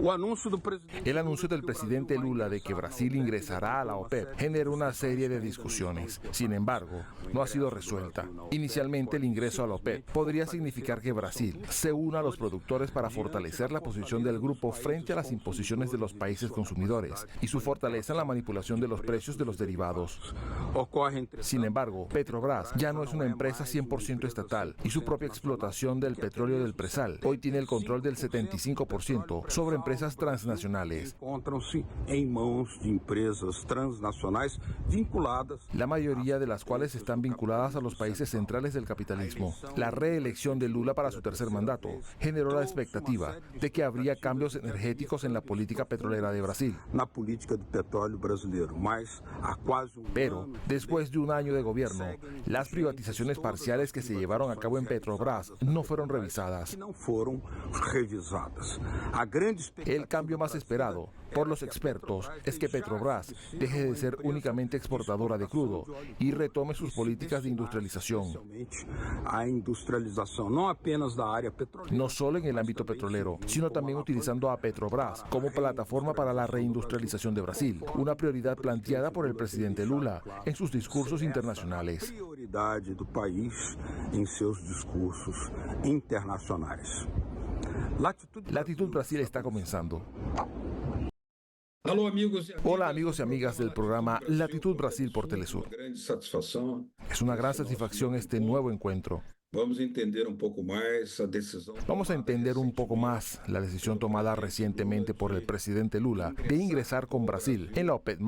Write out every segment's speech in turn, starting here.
El anuncio del presidente Lula de que Brasil ingresará a la OPEP generó una serie de discusiones. Sin embargo, no ha sido resuelta. Inicialmente, el ingreso a la OPEP podría significar que Brasil se una a los productores para fortalecer la posición del grupo frente a las imposiciones de los países consumidores y su fortaleza en la manipulación de los precios de los derivados. Sin embargo, Petrobras ya no es una empresa 100% estatal y su propia explotación del petróleo del presal hoy tiene el control del 75% sobre empresas transnacionales. La mayoría de las cuales están vinculadas a los países centrales del capitalismo. La reelección de Lula para su tercer mandato generó la expectativa de que habría cambios energéticos en la política petrolera de Brasil. Pero, después de un año de gobierno, las privatizaciones parciales que se llevaron a cabo en Petrobras no fueron revisadas. El cambio más esperado por los expertos es que Petrobras deje de ser únicamente exportadora de crudo y retome sus políticas de industrialización. No solo en el ámbito petrolero, sino también utilizando a Petrobras como plataforma para la reindustrialización de Brasil, una prioridad planteada por el presidente Lula en sus discursos internacionales. Latitud Brasil está comenzando. Hola amigos y amigas del programa Latitud Brasil por Telesur. Es una gran satisfacción este nuevo encuentro. Vamos a entender un poco más la decisión tomada recientemente por el presidente Lula de ingresar con Brasil en la OPEP+.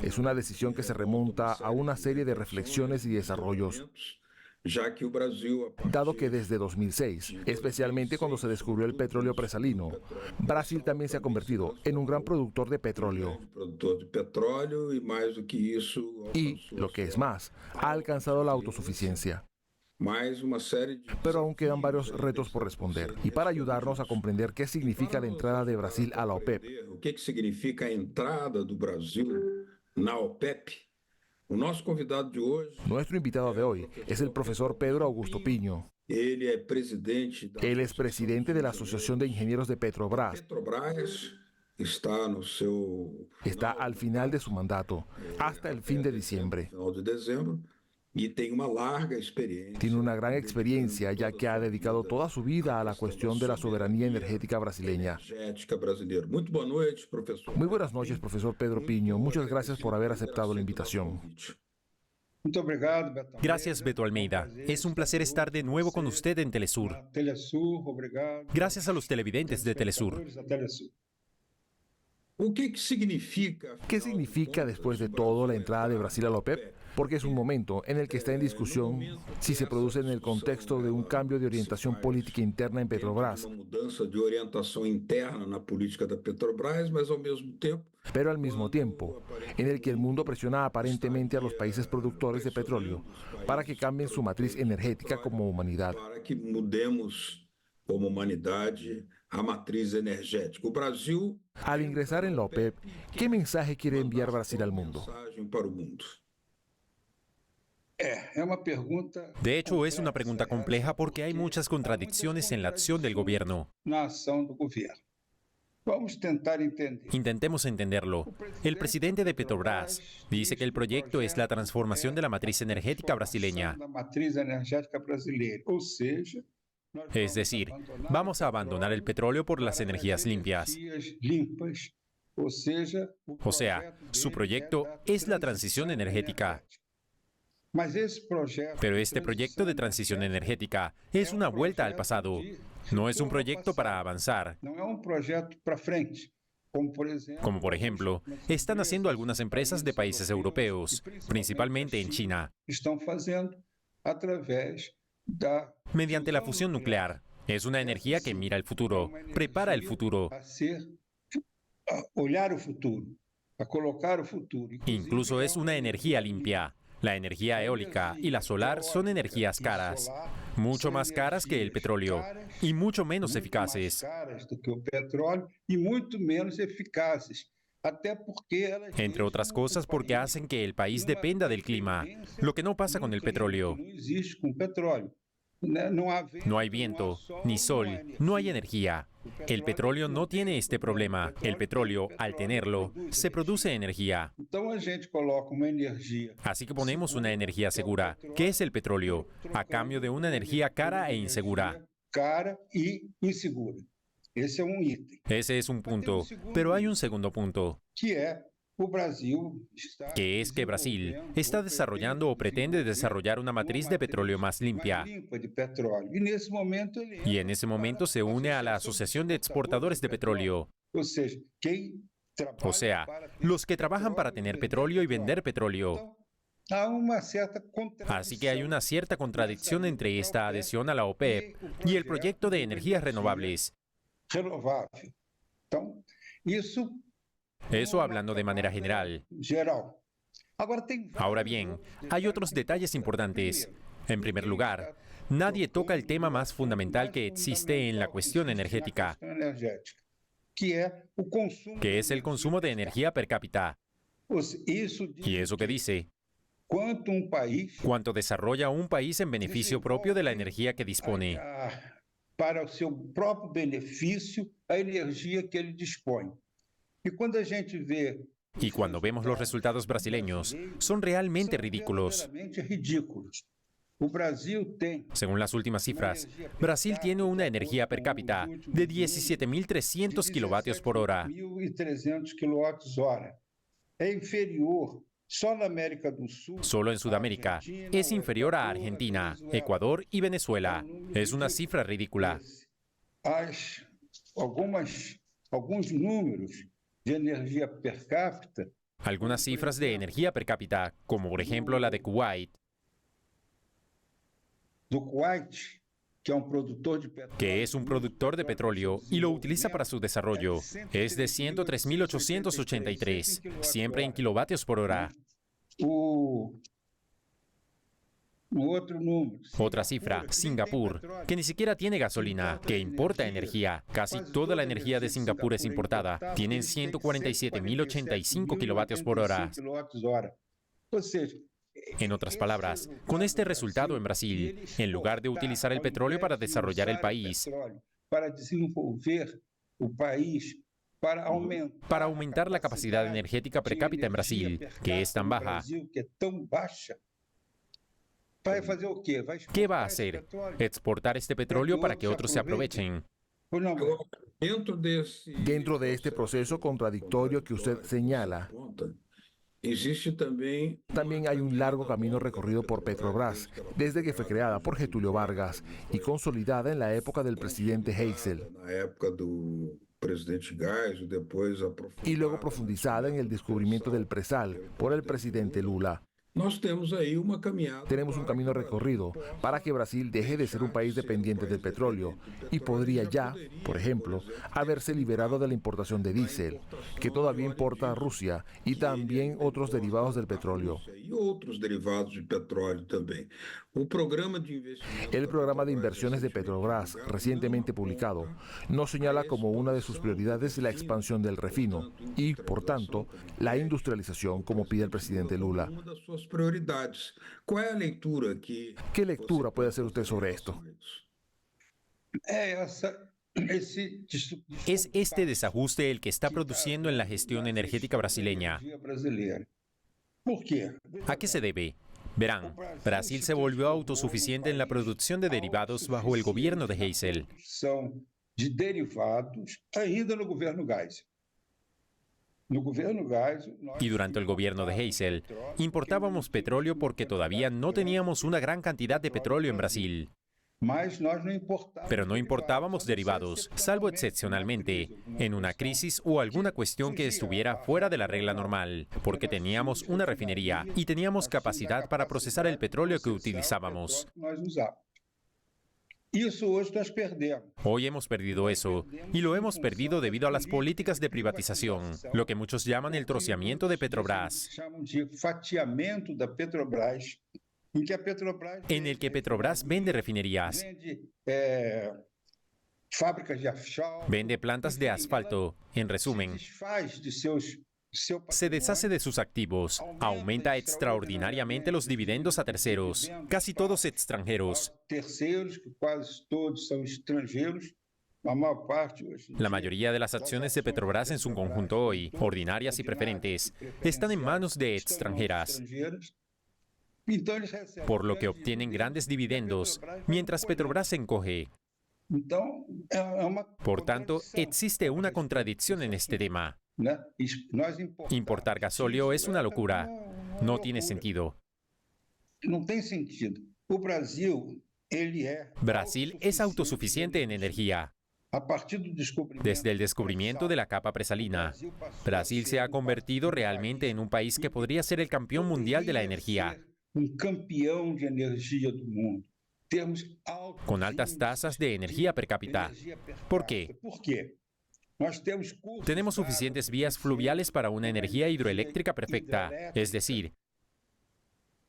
Es una decisión que se remonta a una serie de reflexiones y desarrollos, dado que desde 2006, especialmente cuando se descubrió el petróleo presalino, Brasil también se ha convertido en un gran productor de petróleo. Y, lo que es más, ha alcanzado la autosuficiencia. Pero aún quedan varios retos por responder. Y para ayudarnos a comprender qué significa la entrada de Brasil a la OPEP, nuestro invitado de hoy es el profesor Pedro Augusto Pinho. Él es presidente de la Asociación de Ingenieros de Petrobras. Está al final de su mandato, hasta el fin de diciembre. Tiene una gran experiencia, ya que ha dedicado toda su vida a la cuestión de la soberanía energética brasileña. Muy buenas noches, profesor Pedro Pinho. Muchas gracias por haber aceptado la invitación. Gracias, Beto Almeida. Es un placer estar de nuevo con usted en Telesur. Gracias a los televidentes de Telesur. ¿Qué significa después de todo la entrada de Brasil a la OPEP? Porque es un momento en el que está en discusión si se produce en el contexto de un cambio de orientación política interna en Petrobras. Pero al mismo tiempo, en el que el mundo presiona aparentemente a los países productores de petróleo para que cambien su matriz energética como humanidad. Al ingresar en la OPEP, ¿qué mensaje quiere enviar Brasil al mundo? De hecho, es una pregunta compleja porque hay muchas contradicciones en la acción del gobierno. Intentemos entenderlo. El presidente de Petrobras dice que el proyecto es la transformación de la matriz energética brasileña. Es decir, vamos a abandonar el petróleo por las energías limpias. O sea, su proyecto es la transición energética. Pero este proyecto de transición energética es una vuelta al pasado. No es un proyecto para avanzar. Como por ejemplo, están haciendo algunas empresas de países europeos, principalmente en China, mediante la fusión nuclear. Es una energía que mira el futuro, prepara el futuro. Incluso es una energía limpia. La energía eólica y la solar son energías caras, mucho más caras que el petróleo y mucho menos eficaces. Entre otras cosas porque hacen que el país dependa del clima, lo que no pasa con el petróleo. No hay viento, ni sol, no hay energía. El petróleo no tiene este problema. El petróleo, al tenerlo, se produce energía. Así que ponemos una energía segura. ¿Qué es el petróleo? A cambio de una energía cara e insegura. Ese es un punto. Pero hay un segundo punto, que es que Brasil está desarrollando o pretende desarrollar una matriz de petróleo más limpia. Y en ese momento se une a la Asociación de Exportadores de Petróleo. O sea, los que trabajan para tener petróleo y vender petróleo. Así que hay una cierta contradicción entre esta adhesión a la OPEP y el proyecto de energías renovables. Eso hablando de manera general. Ahora bien, hay otros detalles importantes. En primer lugar, nadie toca el tema más fundamental que existe en la cuestión energética, que es el consumo de energía per cápita. ¿Y eso qué dice? ¿Cuánto desarrolla un país en beneficio propio de la energía que dispone? Para su propio beneficio, la energía que él dispone. Y cuando vemos los resultados brasileños, son realmente ridículos. Según las últimas cifras, Brasil tiene una energía per cápita de 17.300 kilovatios por hora. Solo en Sudamérica es inferior a Argentina, Ecuador y Venezuela. Es una cifra ridícula. Algunas cifras de energía per cápita, como por ejemplo la de Kuwait, que es un productor de petróleo y lo utiliza para su desarrollo, es de 103.883, siempre en kilovatios por hora. Otra cifra, Singapur, que ni siquiera tiene gasolina, que importa energía. Casi toda la energía de Singapur es importada. Tienen 147.085 kilovatios por hora. En otras palabras, con este resultado en Brasil, en lugar de utilizar el petróleo para desarrollar el país, para aumentar la capacidad energética per cápita en Brasil, que es tan baja, ¿qué va a hacer? ¿Exportar este petróleo para que otros se aprovechen? Dentro de este proceso contradictorio que usted señala, también hay un largo camino recorrido por Petrobras, desde que fue creada por Getúlio Vargas y consolidada en la época del presidente Geisel, y luego profundizada en el descubrimiento del presal por el presidente Lula. Tenemos un camino recorrido para que Brasil deje de ser un país dependiente del petróleo y podría ya, por ejemplo, haberse liberado de la importación de diésel, que todavía importa a Rusia, y también otros derivados del petróleo. El programa de inversiones de Petrobras, recientemente publicado, nos señala como una de sus prioridades la expansión del refino y, por tanto, la industrialización, como pide el presidente Lula. ¿Qué lectura puede hacer usted sobre esto? Es este desajuste el que está produciendo en la gestión energética brasileña. ¿A qué se debe? Verán, Brasil se volvió autosuficiente en la producción de derivados bajo el gobierno de Geisel. Y durante el gobierno de Geisel, importábamos petróleo porque todavía no teníamos una gran cantidad de petróleo en Brasil. Pero no importábamos derivados, salvo excepcionalmente, en una crisis o alguna cuestión que estuviera fuera de la regla normal, porque teníamos una refinería y teníamos capacidad para procesar el petróleo que utilizábamos. Hoy hemos perdido eso, y lo hemos perdido debido a las políticas de privatización, lo que muchos llaman el troceamiento de Petrobras, en el que Petrobras vende refinerías, vende plantas de asfalto, en resumen, Se deshace de sus activos, aumenta extraordinariamente los dividendos a terceros, casi todos extranjeros. Terceiros, que quase todos são estrangeiros, a maior parte hoje. La mayoría de las acciones de Petrobras en su conjunto hoy, ordinarias y preferentes, están en manos de extranjeras, Então, eles recebem por lo que obtienen grandes dividendos, mientras Petrobras se encoge. Então, é uma Por tanto, contradição, existe una contradicción en este tema. né? Nós Importar gasóleo es una locura. No tiene sentido. Não tem sentido. O Brasil, ele é Brasil es autosuficiente en energía. a partir do descobrimento Desde el descubrimiento de la capa presalina, Brasil se ha convertido realmente en un país que podría ser el campeón mundial de la energía, campeão de energia do mundo. Temos con altas tasas de energía per cápita. ¿Por qué? Por quê? Nós temos cursos Tenemos suficientes vías fluviales para una energía hidroeléctrica perfecta, es decir,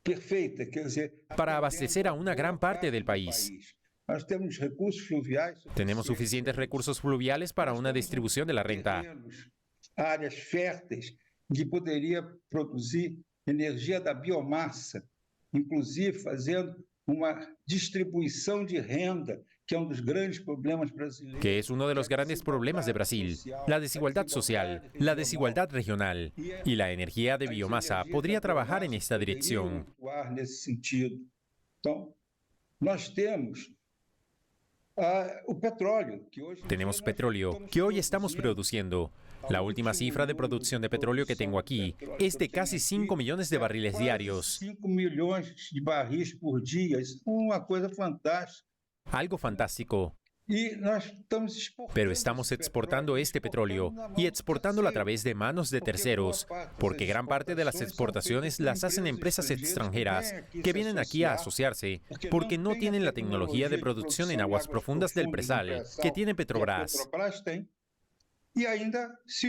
perfeita, quer dizer, para abastecer a una gran parte del país. Nós temos recursos fluviais, Tenemos suficientes recursos fluviales para una distribución de la renta. terrenos, áreas férteis que poderia produzir energia da biomassa, inclusive fazendo uma distribuição de renda, que é dos grandes problemas brasileiros. Que es uno de los grandes problemas de Brasil, la desigualdad social, la desigualdad regional, y la energía de biomasa podría trabajar en esta dirección. Atuar nesse sentido. Então, nós temos o petróleo, que hoje Tenemos petróleo, que hoy estamos produciendo. La última cifra de producción de petróleo que tengo aquí es de casi 5 millones de barriles diarios. 5 milhões de barris por dia, isso é uma coisa fantástica. Algo fantástico. E nós estamos exportando Pero estamos exportando este petróleo y exportándolo a través de manos de terceros, porque gran parte de las exportaciones las hacen empresas extranjeras que vienen aquí a asociarse porque no tienen la tecnología de producción en aguas profundas del presal que tiene Petrobras. E ainda se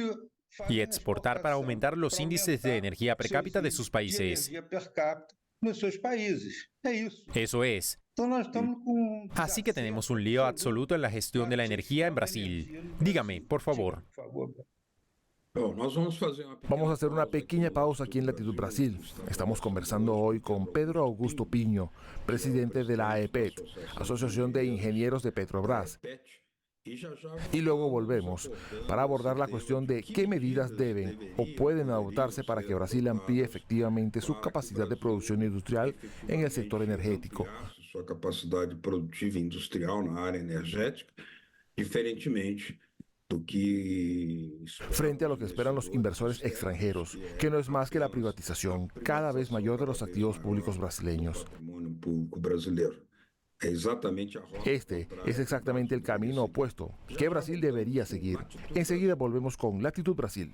Y exportar para aumentar los índices de energía per cápita de sus países. energia per capita nos seus países. É isso. Eso es. Então nós estamos com Así que tenemos un lío absoluto en la gestión de la energía en Brasil. Dígame, por favor. Por favor. Vamos a hacer una pequeña pausa aquí en Latitud Brasil. Estamos conversando hoy con Pedro Augusto Piño, presidente de la AEPET, Asociación de Ingenieros de Petrobras. Y luego volvemos para abordar la cuestión de qué medidas deben o pueden adoptarse para que Brasil amplíe efectivamente su capacidad de producción industrial en el sector energético. Sua capacidade produtiva e industrial na área energética, diferentemente do que Frente a lo que esperan los inversores extranjeros, que no es más que la privatización cada vez mayor de los activos públicos brasileños. patrimônio público brasileiro. É exatamente a rota Este es exactamente el camino opuesto que Brasil debería seguir. Enseguida volvemos con Latitud Brasil.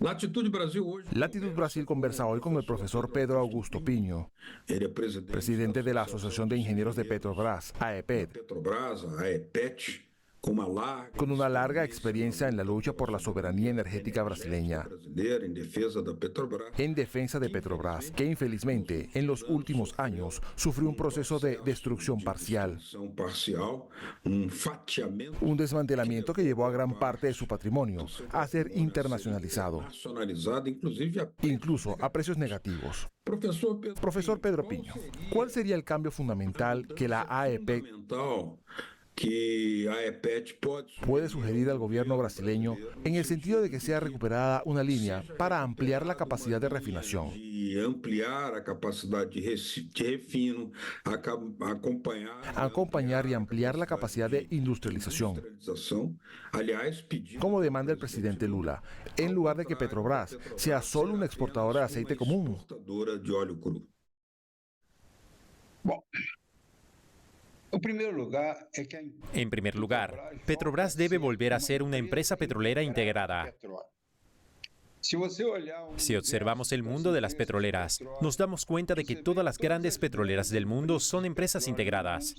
Latitude Brasil hoje. Latitud Brasil conversa hoy con el profesor Pedro Augusto Piño, Ele é presidente presidente de la Asociación de Ingenieros de Petrobras, AEPET, Petrobras, a AEPET, con una larga experiencia en la lucha por la soberanía energética brasileña, brasileira em defesa da Petrobras. en defensa de Petrobras, que infelizmente en los últimos años sufrió un proceso de destrucción parcial, Parcial, fatiamento un desmantelamiento que llevó a gran parte de su patrimonio a ser internacionalizado, nacionalizado, inclusive incluso a precios negativos. Profesor Pedro Piño, ¿cuál sería el cambio fundamental que la AEPET fundamental que a AEPET puede sugerir al gobierno brasileño en el sentido de que sea recuperada una línea para ampliar la capacidad de refinación, de ampliar a capacidade de refino, acompañar y ampliar la capacidad de industrialización, industrialização? Aliás, pedir como demanda el presidente Lula, en lugar de que Petrobras sea solo una exportadora de aceite común? exportadora de óleo cru. Bom, o primeiro lugar é que En primer lugar, Petrobras debe volver a ser una empresa petrolera integrada. Si observamos el mundo de las petroleras, nos damos cuenta de que todas las grandes petroleras del mundo son empresas integradas.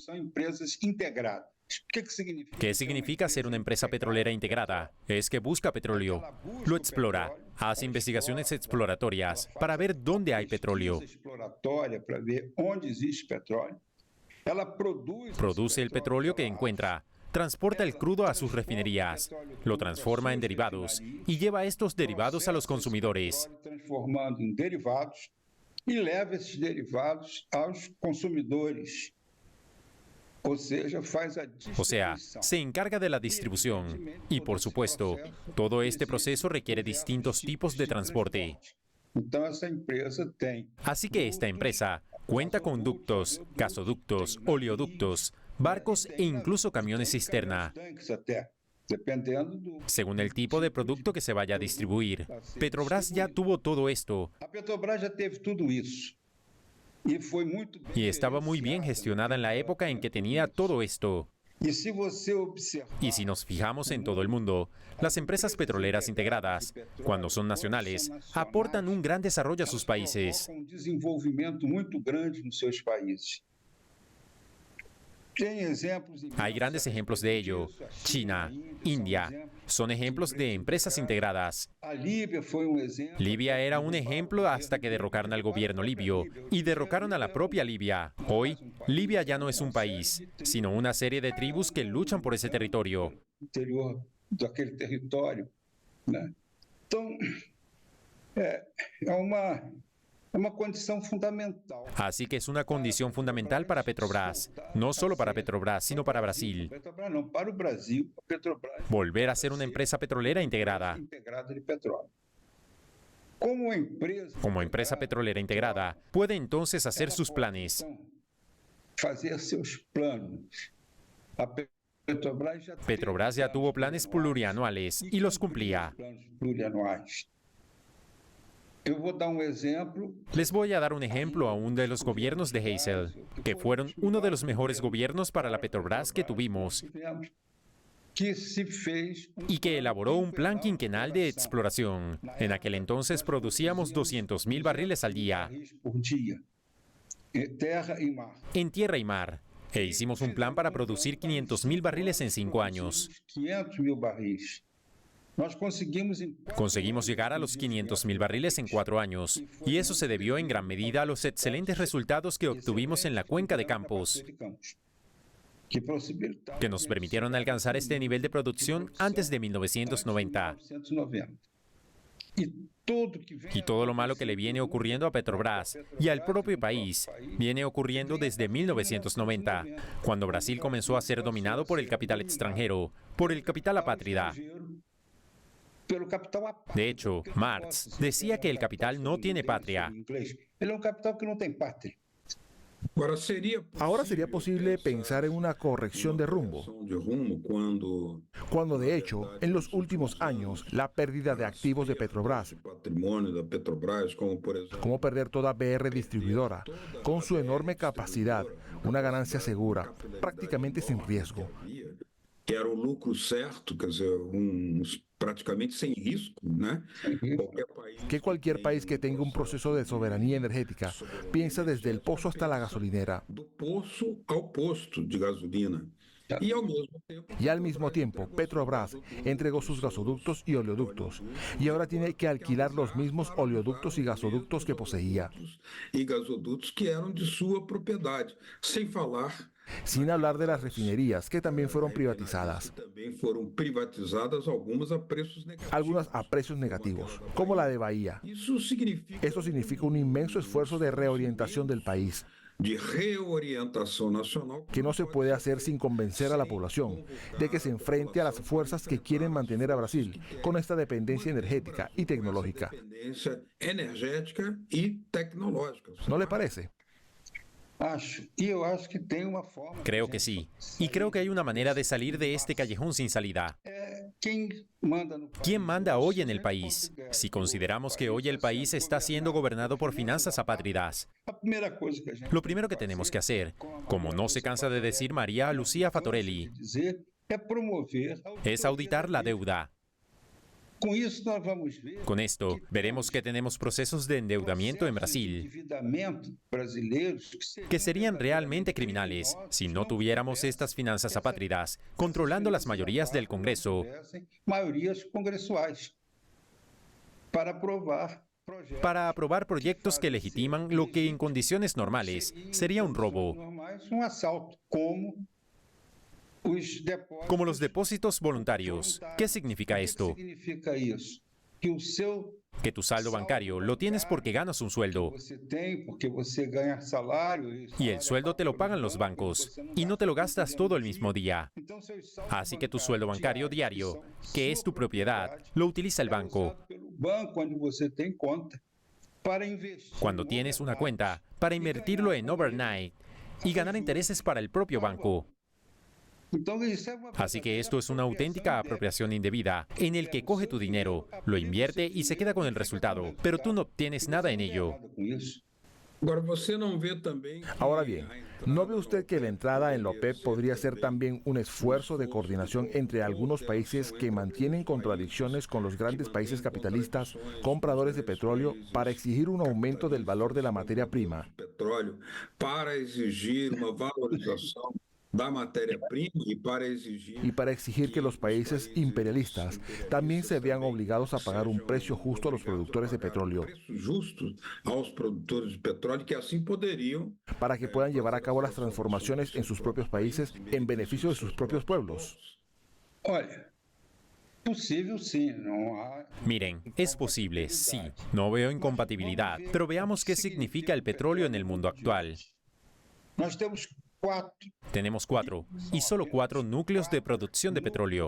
¿Qué significa ser una empresa petrolera integrada? Es que busca petróleo, lo explora, hace investigaciones exploratorias para ver dónde hay petróleo. Produce el petróleo que encuentra, transporta el crudo a sus refinerías, lo transforma en derivados y lleva estos derivados a los consumidores. Transformando em derivados e leva esses derivados aos consumidores. O sea, se encarga de la distribución. Y por supuesto, todo este proceso requiere distintos tipos de transporte. Así que esta empresa cuenta con ductos, gasoductos, oleoductos, barcos e incluso camiones cisterna. Según el tipo de producto que se vaya a distribuir, Petrobras ya tuvo todo esto. Y estaba muy bien gestionada en la época en que tenía todo esto. Y si nos fijamos en todo el mundo, las empresas petroleras integradas, cuando son nacionales, aportan un gran desarrollo a sus países. Hay grandes ejemplos de ello. China, India, son ejemplos de empresas integradas. Libia era un ejemplo hasta que derrocaron al gobierno libio y derrocaron a la propia Libia. Hoy, Libia ya no es un país, sino una serie de tribus que luchan por ese territorio. Así que es una condición fundamental para Petrobras, no solo para Petrobras, sino para Brasil. Volver a ser una empresa petrolera integrada. Como empresa petrolera integrada, puede entonces hacer sus planes. Petrobras ya tuvo planes plurianuales y los cumplía. Les voy a dar un ejemplo aún de los gobiernos de Geisel, que fueron uno de los mejores gobiernos para la Petrobras que tuvimos, y que elaboró un plan quinquenal de exploración. En aquel entonces producíamos 200.000 barriles al día, en tierra y mar, e hicimos un plan para producir 500.000 barriles en 5 años. Conseguimos llegar a los 500.000 barriles en 4 años, y eso se debió en gran medida a los excelentes resultados que obtuvimos en la cuenca de Campos, que nos permitieron alcanzar este nivel de producción antes de 1990. Y todo lo malo que le viene ocurriendo a Petrobras y al propio país viene ocurriendo desde 1990, cuando Brasil comenzó a ser dominado por el capital extranjero, por el capital apátrida. De hecho, Marx decía que el capital no tiene patria. Ahora sería posible pensar en una corrección de rumbo, cuando de hecho, en los últimos años, la pérdida de activos de Petrobras, como perder toda BR Distribuidora, con su enorme capacidad, una ganancia segura, prácticamente sin riesgo, que era o lucro certo, quer dizer, praticamente sem risco, né? Que cualquier país que tenga un proceso de soberanía energética piensa desde el pozo hasta la gasolinera. Do poço ao posto de gasolina. Y al mismo tiempo, Petrobras entregó sus gasoductos y oleoductos, y ahora tiene que alquilar los mismos oleoductos y gasoductos que poseía. E gasodutos que eram de sua propriedade, sin hablar de las refinerías que también fueron privatizadas. Algunas a precios negativos, como la de Bahía. Esto significa un inmenso esfuerzo de reorientación del país, que no se puede hacer sin convencer a la población de que se enfrente a las fuerzas que quieren mantener a Brasil con esta dependencia energética y tecnológica. ¿No le parece? Creo que sí. Y creo que hay una manera de salir de este callejón sin salida. ¿Quién manda hoy en el país? Si consideramos que hoy el país está siendo gobernado por finanzas apátridas, lo primero que tenemos que hacer, como no se cansa de decir María Lucía Fattorelli, es auditar la deuda. Con esto, veremos que tenemos procesos de endeudamiento en Brasil que serían realmente criminales si no tuviéramos estas finanzas apátridas controlando las mayorías del Congreso para aprobar proyectos que legitiman lo que en condiciones normales sería un robo, como los depósitos voluntarios. ¿Qué significa esto? Que tu saldo bancario lo tienes porque ganas un sueldo y el sueldo te lo pagan los bancos y no te lo gastas todo el mismo día. Así que tu sueldo bancario diario, que es tu propiedad, lo utiliza el banco. Cuando tienes una cuenta, para invertirlo en overnight y ganar intereses para el propio banco. Así que esto es una auténtica apropiación indebida, en el que coge tu dinero, lo invierte y se queda con el resultado, pero tú no obtienes nada en ello. Ahora bien, ¿no ve usted que la entrada en la OPEP podría ser también un esfuerzo de coordinación entre algunos países que mantienen contradicciones con los grandes países capitalistas, compradores de petróleo, para exigir un aumento del valor de la materia prima? Para exigir una valorización da matéria-prima Y para exigir que los países imperialistas también se vean obligados a pagar un precio justo a los productores de petróleo, que así podrían para que puedan llevar a cabo las transformaciones en sus propios países en beneficio de sus propios pueblos. Miren, es posible, sí. No veo incompatibilidad, pero veamos qué significa el petróleo en el mundo actual. Tenemos 4, y solo 4 núcleos de producción de petróleo.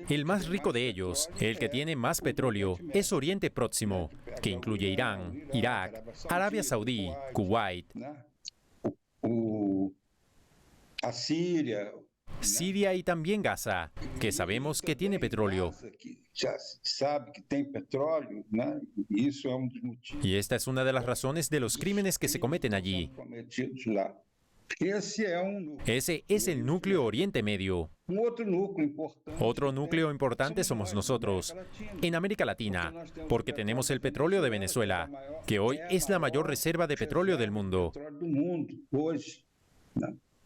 El más rico de ellos, el que tiene más petróleo, es Oriente Próximo, que incluye Irán, Irak, Arabia Saudí, Kuwait, Siria y también Gaza, que sabemos que tiene petróleo. Y esta es una de las razones de los crímenes que se cometen allí. Ese es el núcleo Oriente Medio. Otro núcleo importante somos nosotros, en América Latina, porque tenemos el petróleo de Venezuela, que hoy es la mayor reserva de petróleo del mundo.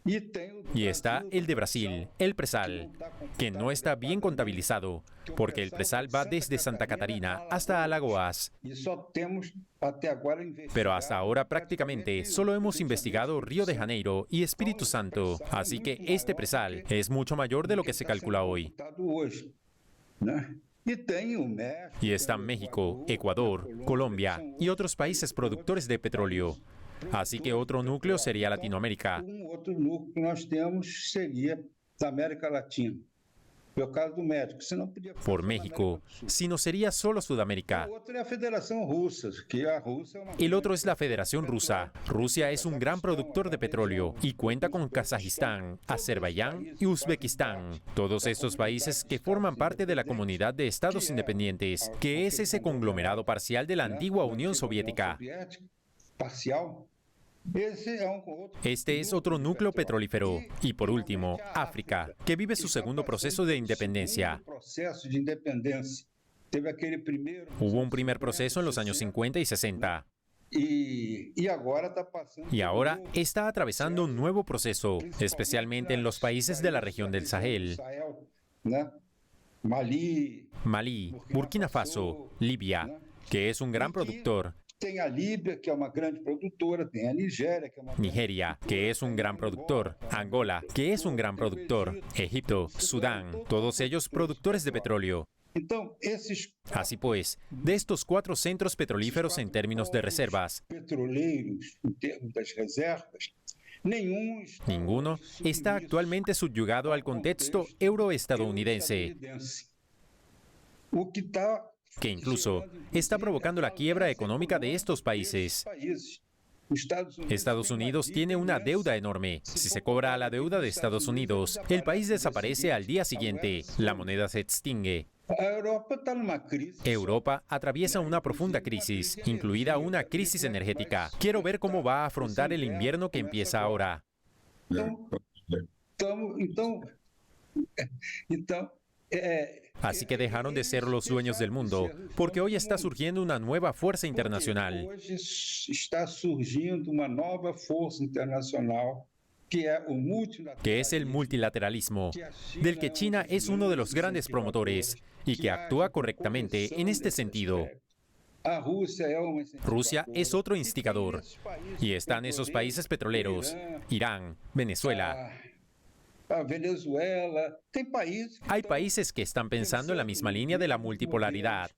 Y está el de Brasil, el presal, que no está bien contabilizado, porque el presal va desde Santa Catarina hasta Alagoas. Pero hasta ahora prácticamente solo hemos investigado Río de Janeiro y Espíritu Santo, así que este presal es mucho mayor de lo que se calcula hoy. Y están México, Ecuador, Colombia y otros países productores de petróleo. Así que otro núcleo sería Latinoamérica. Outro núcleo que nós temos seria da América Latina. É o caso do México. Senão podia Por México, si no sería solo Sudamérica. O outro é a Federação Russa, que a Rússia é uma... El otro es la Federación Rusa. Rusia es un gran productor de petróleo y cuenta con Kazajistán, Azerbaiyán y Uzbekistán. Todos estos países que forman parte de la comunidad de estados independientes, que es ese conglomerado parcial de la antigua Unión Soviética. Parcial. Este es otro núcleo petrolífero. Y por último, África, que vive su segundo proceso de independencia. Hubo un primer proceso en los años 50 y 60. Y ahora está atravesando un nuevo proceso, especialmente en los países de la región del Sahel. Malí, Burkina Faso, Libia, que es un gran productor. Tem a Líbia, que é uma grande produtora, tem a Nigéria, que é uma... Nigeria, que es un gran productor. Angola, que es un gran productor. Egipto, Sudán, todos ellos productores de petróleo. Então, esses Así pues, de estos 4 centros petrolíferos en términos de reservas, petroleiros, em termos das reservas, nenhum ninguno está actualmente subyugado al contexto euroestadounidense, o que está que incluso está provocando la quiebra económica de estos países. Estados Unidos tiene una deuda enorme. Si se cobra a la deuda de Estados Unidos, el país desaparece al día siguiente. La moneda se extingue. Europa atraviesa una profunda crisis, incluida una crisis energética. Quiero ver cómo va a afrontar el invierno que empieza ahora. Então, Así que dejaron de ser los dueños del mundo, porque hoy está surgiendo una nueva fuerza internacional. Hoy está surgiendo una nueva fuerza internacional que es el multilateralismo, del que China es uno de los grandes promotores y que actúa correctamente en este sentido. Rusia es otro instigador y están esos países petroleros, Irán, Venezuela. Hay países que están pensando en la misma línea de la multipolaridad.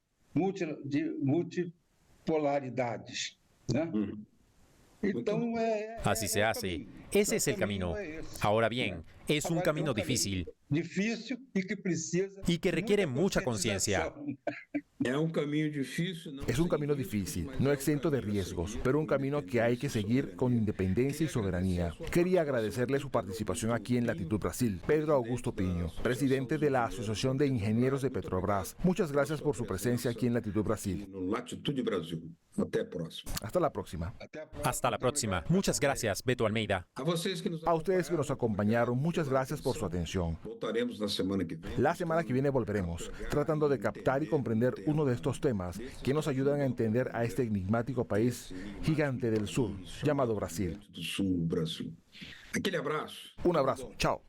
Así se hace. Ese es el camino. Ahora bien, es un camino difícil y que requiere mucha conciencia. Es un camino difícil, no exento de riesgos, pero un camino que hay que seguir con independencia y soberanía. Quería agradecerle su participación aquí en Latitud Brasil. Pedro Augusto Piño, presidente de la Asociación de Ingenieros de Petrobras. Muchas gracias por su presencia aquí en Latitud Brasil. Hasta la próxima. Hasta la próxima. Muchas gracias, Beto Almeida. A ustedes que nos acompañaron, muchas gracias por su atención. La semana que viene volveremos, tratando de captar y comprender uno de estos temas que nos ayudan a entender a este enigmático país gigante del sur, llamado Brasil. Un abrazo. Chao.